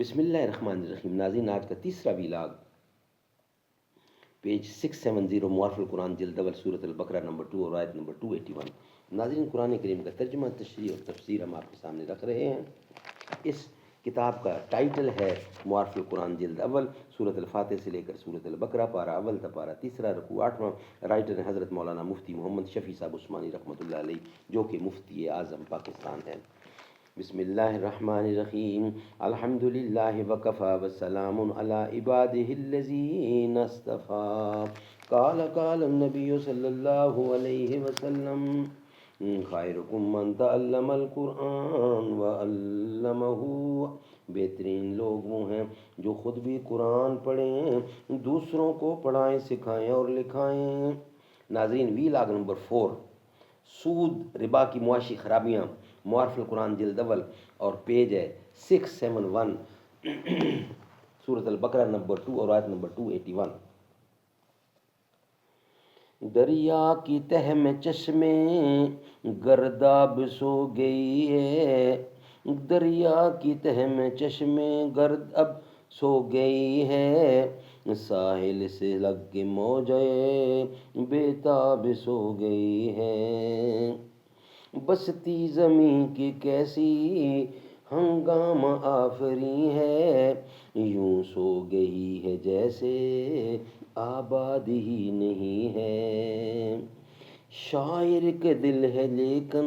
بسم اللہ الرحمن الرحیم. ناظرین، آج کا تیسرا ویلاگ پیج 670 موارف القرآن جلد اول سورۃ البقرہ نمبر 2 اور آیت نمبر 281. ناظرین، قرآن کریم کا ترجمہ، تشریح اور تفسیر ہم آپ کے سامنے رکھ رہے ہیں. اس کتاب کا ٹائٹل ہے موارف القرآن جلد اول، سورۃ الفاتح سے لے کر سورۃ البقرہ، پارہ اول تا پارہ تیسرا، رکوع 8واں. رائٹر ہیں حضرت مولانا مفتی محمد شفیع صاحب عثمانی رحمۃ اللہ علیہ، جو کہ مفتی اعظم پاکستان ہیں. بسم اللہ الرحمن الرحیم. الحمد للہ وکفی وسلام علی عبادہ الذین اصطفی. قال النبی صلی اللہ علیہ وسلم: خیرکم من تعلم القرآن وعلمہ. بہترین لوگ وہ ہیں جو خود بھی قرآن پڑھیں، دوسروں کو پڑھائیں، سکھائیں اور لکھائیں. ناظرین، ویلاگ نمبر 4، سود ربا کی معاشی خرابیاں، موارف القرآن جلد اول، اور پیج ہے 671، سورۃ البقرہ نمبر 2 اور آیت نمبر 281. دریا کی تہ میں چشمے گرداب سو گئی ہے، دریا کی تہ میں چشمے گرد اب سو گئی ہے، ساحل سے لگ کے موجیں بےتاب سو گئی ہے. بستی زمین کی کیسی ہنگامہ آفری ہے، یوں سو گئی ہے جیسے آباد ہی نہیں ہے. شاعر کے دل ہے لیکن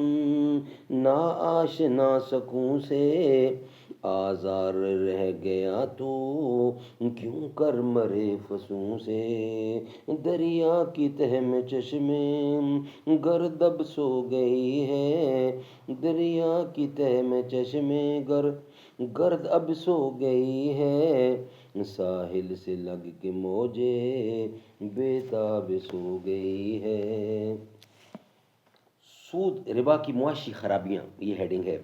نا آشنا سکوں سے، آزار رہ گیا تو کیوں کر مرے فسوں سے. دریا کی تہ میں چشمے گرد اب سو گئی ہے، دریا کی تہ میں چشمے گرد اب سو گئی ہے، ساحل سے لگ کے موجیں بےتاب سو گئی ہے. سود ربا کی معاشی خرابیاں، یہ ہیڈنگ ہے.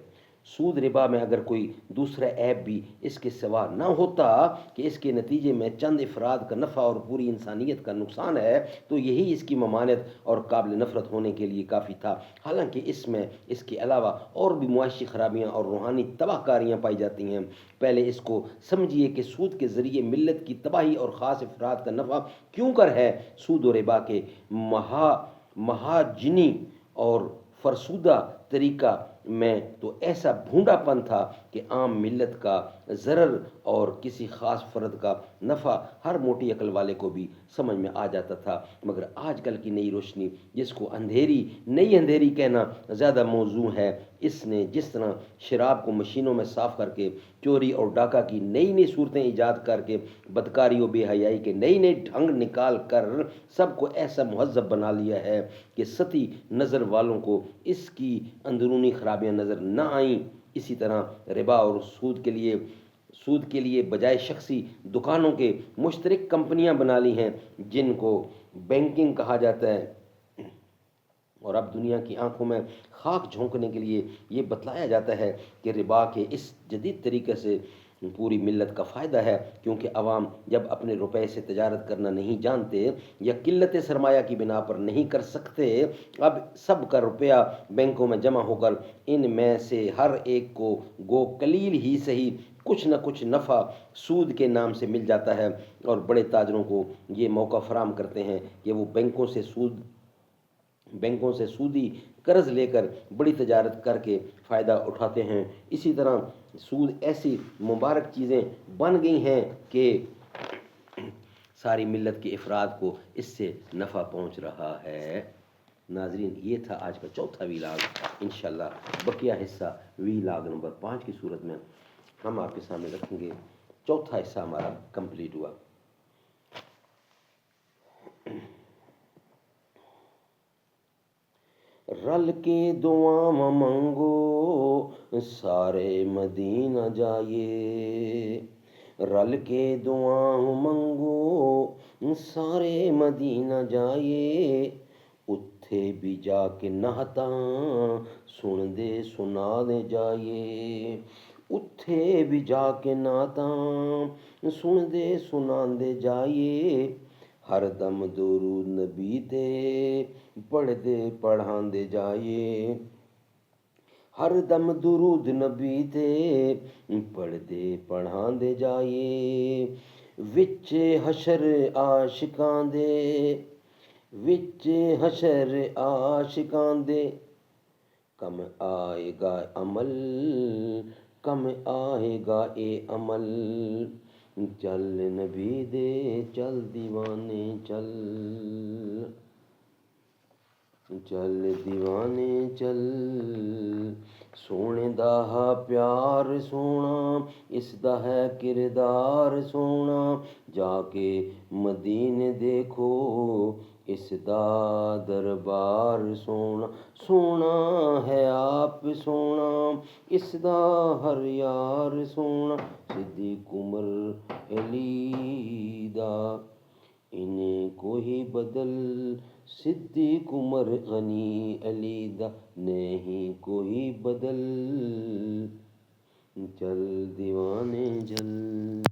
سود ربا میں اگر کوئی دوسرا عیب بھی اس کے سوا نہ ہوتا کہ اس کے نتیجے میں چند افراد کا نفع اور پوری انسانیت کا نقصان ہے، تو یہی اس کی ممانعت اور قابل نفرت ہونے کے لیے کافی تھا. حالانکہ اس میں اس کے علاوہ اور بھی معاشی خرابیاں اور روحانی تباہ کاریاں پائی جاتی ہیں. پہلے اس کو سمجھیے کہ سود کے ذریعے ملت کی تباہی اور خاص افراد کا نفع کیوں کر ہے. سود و ربا کے مہاجنی اور فرسودہ طریقہ میں تو ایسا بھونڈا پن تھا کہ عام ملت کا ضرر اور کسی خاص فرد کا نفع ہر موٹی عقل والے کو بھی سمجھ میں آ جاتا تھا. مگر آج کل کی نئی روشنی، جس کو نئی اندھیری کہنا زیادہ موزوں ہے، اس نے جس طرح شراب کو مشینوں میں صاف کر کے، چوری اور ڈاکہ کی نئی صورتیں ایجاد کر کے، بدکاری و بے حیائی کے نئے ڈھنگ نکال کر سب کو ایسا مہذب بنا لیا ہے کہ سطحی نظر والوں کو اس کی اندرونی خرابیاں نظر نہ آئیں. اسی طرح ربا اور سود کے لیے بجائے شخصی دکانوں کے مشترک کمپنیاں بنا لی ہیں، جن کو بینکنگ کہا جاتا ہے. اور اب دنیا کی آنکھوں میں خاک جھونکنے کے لیے یہ بتلایا جاتا ہے کہ ربا کے اس جدید طریقے سے پوری ملت کا فائدہ ہے، کیونکہ عوام جب اپنے روپے سے تجارت کرنا نہیں جانتے یا قلت سرمایہ کی بنا پر نہیں کر سکتے، اب سب کا روپیہ بینکوں میں جمع ہو کر ان میں سے ہر ایک کو گو قلیل ہی صحیح کچھ نہ کچھ نفع سود کے نام سے مل جاتا ہے. اور بڑے تاجروں کو یہ موقع فراہم کرتے ہیں کہ وہ بینکوں سے سودی قرض لے کر بڑی تجارت کر کے فائدہ اٹھاتے ہیں. اسی طرح سود ایسی مبارک چیزیں بن گئی ہیں کہ ساری ملت کے افراد کو اس سے نفع پہنچ رہا ہے. ناظرین، یہ تھا آج کا چوتھا ویلاگ. انشاءاللہ بقیہ حصہ ویلاگ نمبر 5 کی صورت میں ہم آپ کے سامنے رکھیں گے. چوتھا حصہ ہمارا کمپلیٹ ہوا. رل کے دعا منگو سارے مدینہ جائیے، رل کے دعا منگو سارے مدینہ جائیے، اتھے بھی جا کے نہتاں سن دے سنا دے جائیے، اتھے بھی جا کے نہتاں سن دے سنا دے جائیے، ہر دم درود نبی تے پڑھ دے پڑھان دے جائیے، ہر دم درود نبی تے پڑھ دے پڑھاں دے جائیے، وچ حشر عاشقاں دے، وچ حشر عاشقاں دے، کم آئے گا عمل، کم آئے گا اے عمل، چل نبی دے چل دیوانے چل، چل دیوانے چل، سونے دا پیار سونا، اس دا ہے کردار سونا، جا کے مدینے دیکھو اس دا دربار سونا، سونا ہے آپ سونا، اس دا ہر یار سونا، صدیق عمر علی دا انہیں کوئی بدل، صدیق عمر غنی علی دا نہیں کوئی بدل، چل دیوانے چل۔